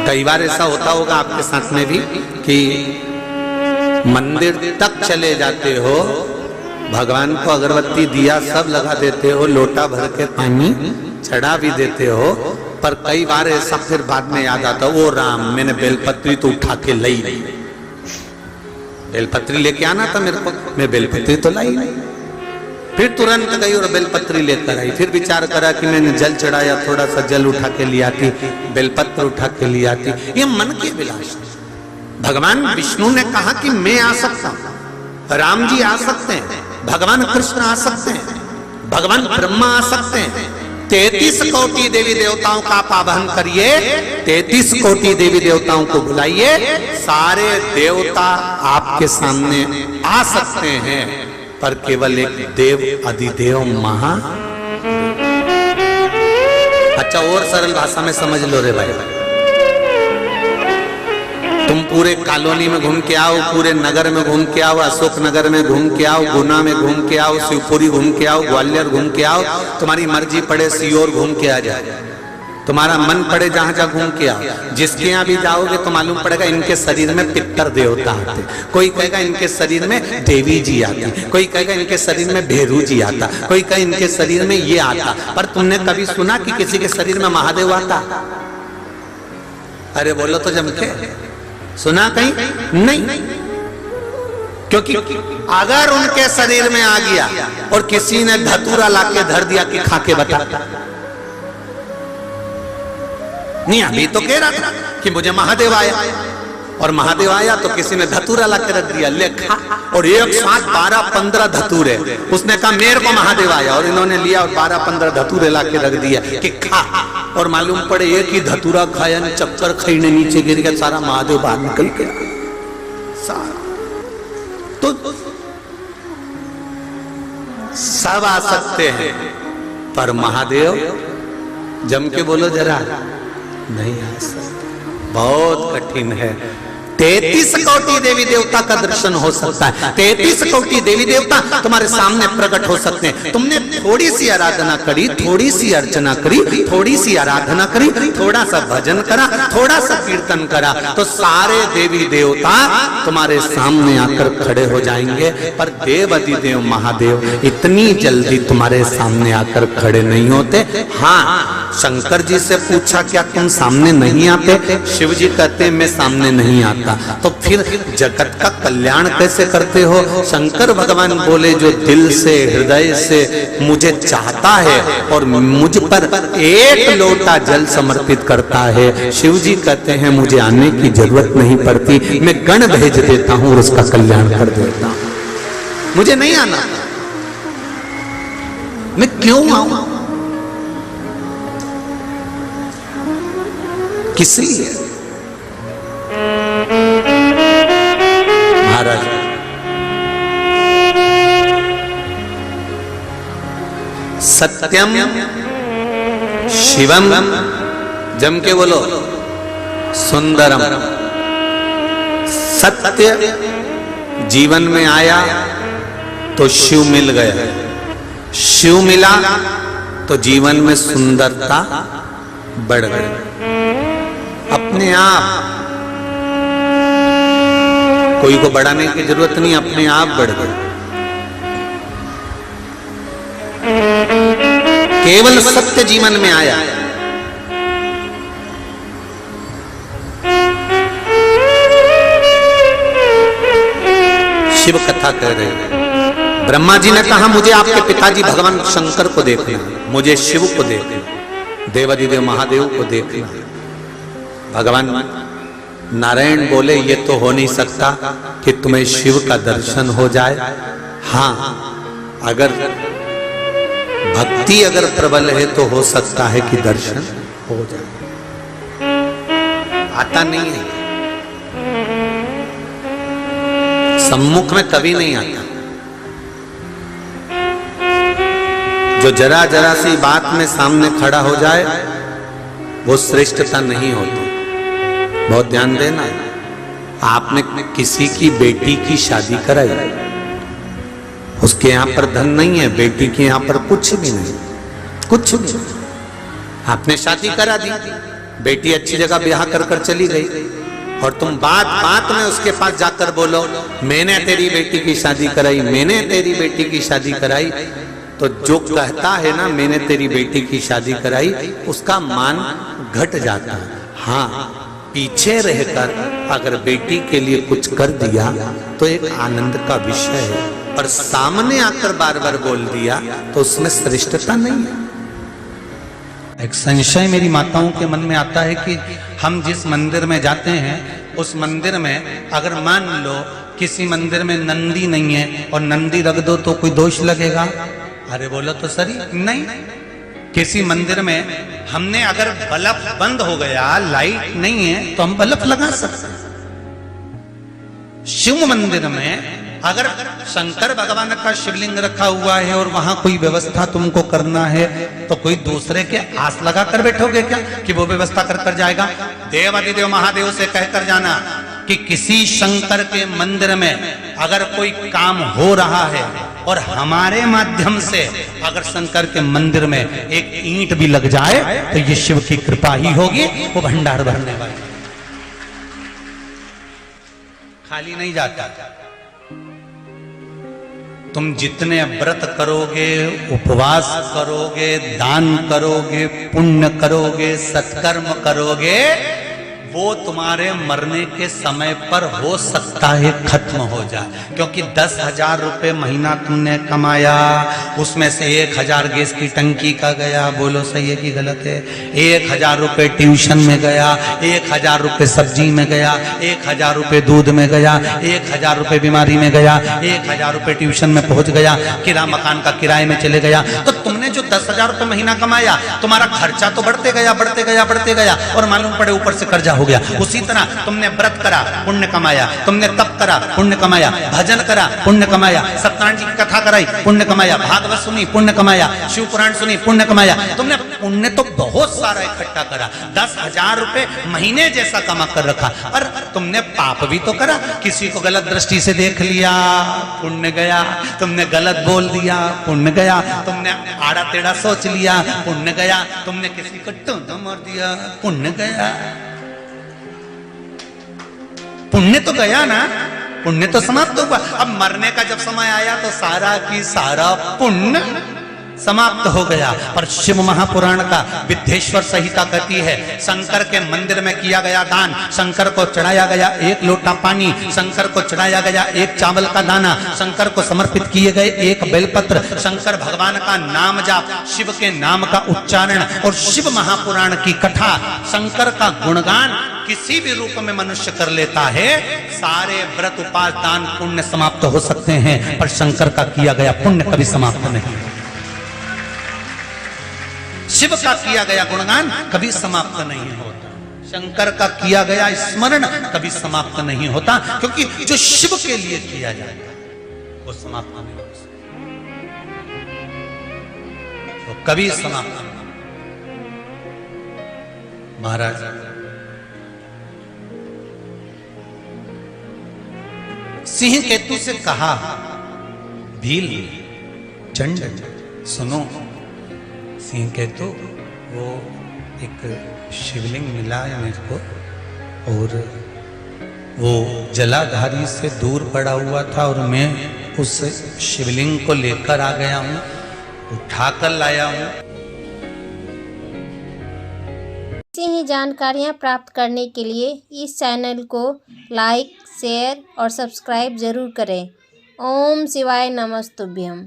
कई बार ऐसा होता होगा आपके साथ में भी कि मंदिर तक चले जाते हो, भगवान को अगरबत्ती दिया सब लगा देते हो, लोटा भर के पानी चढ़ा भी देते हो, पर कई बार ऐसा फिर बाद में याद आता, ओ राम मैंने बेलपत्री तो उठा के लाई नहीं, बेलपत्री लेके आना था मेरे को, मैं बेलपत्री तो लाई नहीं। फिर तुरंत गई और बेलपत्री लेकर आई, फिर विचार करा कि मैंने जल चढ़ाया, थोड़ा सा जल उठा के ले आती, बेलपत्र उठा के ले आती। ये मन की अभिलाषा। भगवान विष्णु ने कहा कि मैं आ सकता हूं, राम जी आ सकते हैं, भगवान कृष्ण आ सकते हैं, भगवान ब्रह्मा आ सकते हैं। 33 कोटि देवी देवताओं का आप आवाहन करिए, 33 कोटि देवी देवताओं को बुलाइए, सारे देवता आपके सामने आ सकते हैं, पर केवल एक देव अधिदेव महा। अच्छा और सरल भाषा में समझ लो रे भाई, तुम पूरे कॉलोनी में घूम के आओ, पूरे नगर में घूम के आओ, अशोक नगर में घूम के आओ, गुना में घूम के आओ, शिवपुरी घूम के आओ, ग्वालियर घूम के आओ, तुम्हारी मर्जी पड़े सीहोर घूम के आ जाए, तुम्हारा मन पड़े जहां जहां घूम के आओ। जिसके यहाँ भी जाओगे तो मालूम पड़ेगा इनके शरीर में पितर देवता आते, कोई कहेगा इनके शरीर में देवी जी आती, कोई कहेगा इनके शरीर में भेरू जी आता, कोई कहे इनके शरीर में ये आता। पर तुमने कभी सुना कि किसी के शरीर में महादेव आता? अरे बोलो तो जम के, सुना कहीं? नहीं। क्योंकि अगर उनके शरीर में आ गया और किसी ने धतूरा लाके धर दिया कि खा के बता, नहीं अभी तो कह रहा था कि मुझे महादेव आया, और महादेव आया तो किसी ने धतूरा लाके रख दिया, ले खा, और एक साथ 12-15 धतूरे, उसने कहा मेरे को महादेव आया, और इन्होंने लिया और 12-15 धतूरे लाके रख दिया कि खा, और मालूम पड़े एक ही धतूरा खाया, चक्कर खाईने नीचे गिर गया, सारा महादेव बाहर निकल गया सारा। तो सब आ सकते हैं, पर महादेव जम के बोलो जरा, नहीं आ सकते, बहुत कठिन है। 33 कोटि देवी देवता का दर्शन हो सकता है, 33 कोटि देवी देवता तुम्हारे सामने प्रकट हो सकते हैं। तुमने थोड़ी सी आराधना करी, थोड़ी सी अर्चना करी, थोड़ी सी आराधना करी, थोड़ा सा भजन करा, थोड़ा सा कीर्तन करा, तो सारे देवी देवता तुम्हारे सामने आकर खड़े हो जाएंगे। पर देव अधिदेव महादेव इतनी जल्दी तुम्हारे सामने आकर खड़े नहीं होते। हाँ, शंकर जी से पूछा क्या तुम सामने नहीं आते? शिव जी कहते मैं सामने नहीं आता। तो फिर जगत का कल्याण कैसे करते हो? शंकर भगवान बोले जो दिल से हृदय से मुझे चाहता है और मुझ पर एक लोटा जल समर्पित करता है, शिव जी कहते हैं मुझे आने की जरूरत नहीं पड़ती, मैं गण भेज देता हूं और उसका कल्याण कर देता हूं, मुझे नहीं आना, मैं क्यों आऊं? किस लिए? महाराज सत्यम शिवम, जम के बोलो, सुंदरम। सत्य जीवन में आया तो शिव मिल गया, शिव मिला तो जीवन में सुंदरता बढ़ गई अपने आप। कोई को बढ़ाने की जरूरत नहीं, अपने आप बढ़ गए। केवल सत्य जीवन में आया। शिव कथा कह रहे हैं। ब्रह्मा जी ने कहा मुझे आपके पिताजी भगवान शंकर को देखना, मुझे शिव को देखना, देवाधिदेव महादेव को देखना। भगवान नारायण बोले ये तो हो नहीं सकता कि तुम्हें शिव का दर्शन हो जाए। हाँ, अगर भक्ति अगर प्रबल है तो हो सकता है कि दर्शन हो जाए, आता नहीं है, सम्मुख में कभी नहीं आता। जो जरा जरा सी बात में सामने खड़ा हो जाए वो श्रेष्ठता नहीं होती। बहुत ध्यान देना, आपने किसी की बेटी की शादी कराई, उसके यहां पर धन नहीं है, बेटी के यहां पर कुछ भी नहीं, कुछ भी। आपने शादी करा दी, बेटी अच्छी जगह ब्याह कर चली गई और तुम बात बात में उसके पास जाकर बोलो मैंने तेरी बेटी की शादी कराई, मैंने तेरी बेटी की शादी कराई, तो जो कहता है ना मैंने तेरी बेटी की शादी कराई, उसका मान घट जाता है। हाँ, पीछे रहकर अगर बेटी के लिए कुछ कर दिया तो एक आनंद का विषय है, और सामने आकर बार बार बोल दिया तो उसमें श्रेष्ठता नहीं है। एक संशय मेरी माताओं के मन में आता है कि हम जिस मंदिर में जाते हैं उस मंदिर में अगर मान लो किसी मंदिर में नंदी नहीं है और नंदी रख दो तो कोई दोष लगेगा? अरे बोलो तो सही नहीं। किसी मंदिर में हमने अगर बल्ब बंद हो गया, लाइट नहीं है, तो हम बल्ब लगा सकते हैं। शिव मंदिर में अगर शंकर भगवान का शिवलिंग रखा हुआ है और वहां कोई व्यवस्था तुमको करना है तो कोई दूसरे के आस लगा कर बैठोगे क्या कि वो व्यवस्था कर जाएगा? देवाधिदेव महादेव से कहकर जाना कि किसी शंकर के मंदिर में अगर कोई काम हो रहा है और हमारे माध्यम से अगर शंकर के मंदिर में एक ईंट भी लग जाए तो ये शिव की कृपा ही होगी, वो भंडार भरने वाली, खाली नहीं जाता। तुम जितने व्रत करोगे, उपवास करोगे, दान करोगे, पुण्य करोगे, सत्कर्म करोगे, वो तुम्हारे मरने के समय पर हो सकता है खत्म हो जाए, क्योंकि 10,000 रुपए महीना तुमने कमाया, उसमें से 1,000 गैस की टंकी का गया, बोलो सही है कि गलत है? 1,000 रुपए ट्यूशन में गया, 1,000 रुपए सब्जी में गया, 1,000 रुपए दूध में गया, 1,000 रुपए बीमारी में गया, 1,000 रुपए ट्यूशन में पहुंच गया, किराया मकान का किराए में चले गया। तो तुमने जो 10,000 रुपए महीना कमाया, तुम्हारा खर्चा तो बढ़ते गया बढ़ते गया बढ़ते गया, और मालूम पड़े ऊपर से कर्जा हो गया। उसी तरह तुमने व्रत करा, पुण्य कमाया, तुमने तप करा, पुण्य कमाया, भजन करा, पुण्य कमाया, सत्यनारायण जी की कथा कराई, पुण्य कमाया, भागवत सुनी, पुण्य कमाया, शिव पुराण सुनी, पुण्य कमाया। तुमने पुण्य तो बहुत सारा इकट्ठा करा, 10,000 रुपए महीने जैसा कमा कर रखा, और तुमने पाप भी तो करा। किसी को गलत दृष्टि से देख लिया, पुण्य गया। तुमने गलत बोल दिया, पुण्य गया। तुमने आड़ा टेढ़ा सोच लिया, पुण्य गया। तुमने किसी को टोना मार दिया, पुण्य गया। पुण्य तो गया ना, पुण्य तो समाप्त हुआ। अब मरने का जब समय आया तो सारा की सारा पुण्य समाप्त हो गया। पर शिव महापुराण का विद्येश्वर संहिता कहती है, शंकर के मंदिर में किया गया दान, शंकर को चढ़ाया गया 1 लोटा पानी, शंकर को चढ़ाया गया 1 चावल का दाना, शंकर को समर्पित किए गए 1 बेलपत्र, शंकर भगवान का नाम जाप, शिव के नाम का उच्चारण और शिव महापुराण की कथा, शंकर का गुणगान किसी भी रूप में मनुष्य कर लेता है, सारे व्रत उपास दान पुण्य समाप्त हो सकते हैं, पर शंकर का किया गया पुण्य कभी समाप्त नहीं। शिव का किया गया गुणगान कभी समाप्त नहीं होता, शंकर का किया गया स्मरण कभी समाप्त नहीं होता, क्योंकि जो शिव के लिए किया जाता है वो समाप्त नहीं हो सकता, वो कभी समाप्त नहीं। महाराज सिंह केतु से कहा, भील चंड सुनो, सिंह केतु वो एक शिवलिंग मिला है मेरे को, और वो जलाधारी से दूर पड़ा हुआ था, और मैं उस शिवलिंग को लेकर आ गया हूँ, उठाकर लाया हूँ। ऐसी ही जानकारियाँ प्राप्त करने के लिए इस चैनल को लाइक, शेयर और सब्सक्राइब जरूर करें। ओम शिवाय नमस्तुभ्यम।